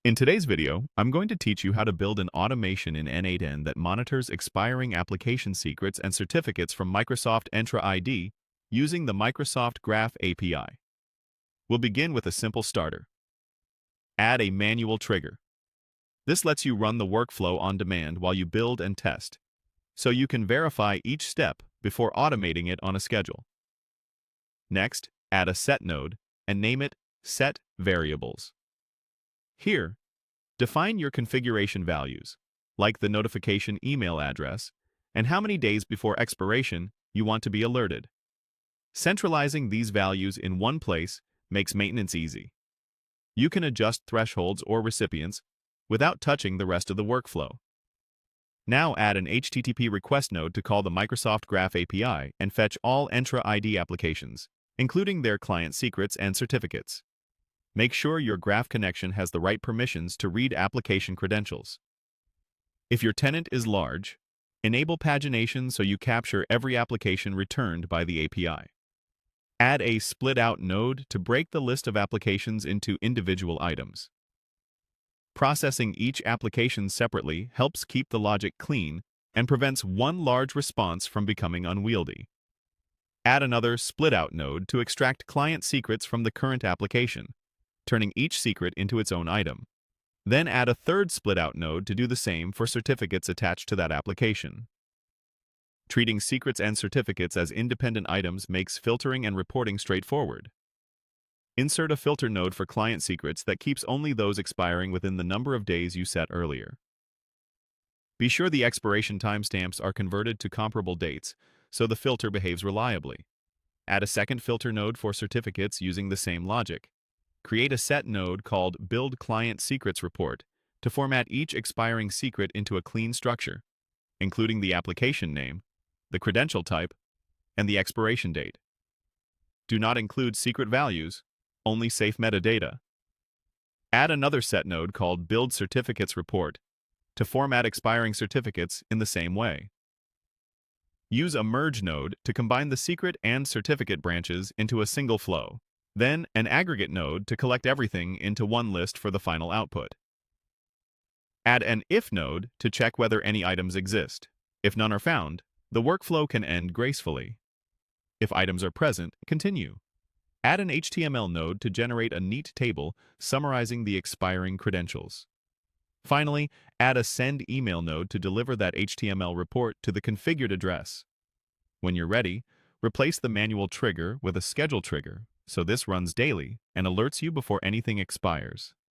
In today's video, I'm going to teach you how to build an automation in n8n that monitors expiring application secrets and certificates from Microsoft Entra ID using the Microsoft Graph API. We'll begin with a simple starter. Add a manual trigger. This lets you run the workflow on demand while you build and test, so you can verify each step before automating it on a schedule. Next, add a set node and name it Set Variables. Here, define your configuration values, like the notification email address and how many days before expiration you want to be alerted. Centralizing these values in one place makes maintenance easy. You can adjust thresholds or recipients without touching the rest of the workflow. Now add an HTTP request node to call the Microsoft Graph API and fetch all Entra ID applications, including their client secrets and certificates. Make sure your Graph connection has the right permissions to read application credentials. If your tenant is large, enable pagination so you capture every application returned by the API. Add a split-out node to break the list of applications into individual items. Processing each application separately helps keep the logic clean and prevents one large response from becoming unwieldy. Add another split-out node to extract client secrets from the current application, turning each secret into its own item. Then add a third split-out node to do the same for certificates attached to that application. Treating secrets and certificates as independent items makes filtering and reporting straightforward. Insert a filter node for client secrets that keeps only those expiring within the number of days you set earlier. Be sure the expiration timestamps are converted to comparable dates so the filter behaves reliably. Add a second filter node for certificates using the same logic. Create a set node called Build Client Secrets Report to format each expiring secret into a clean structure, including the application name, the credential type, and the expiration date. Do not include secret values, only safe metadata. Add another set node called Build Certificates Report to format expiring certificates in the same way. Use a merge node to combine the secret and certificate branches into a single flow. Then an aggregate node to collect everything into one list for the final output. Add an if node to check whether any items exist. If none are found, the workflow can end gracefully. If items are present, continue. Add an HTML node to generate a neat table summarizing the expiring credentials. Finally, add a send email node to deliver that HTML report to the configured address. When you're ready, replace the manual trigger with a schedule trigger, so this runs daily and alerts you before anything expires.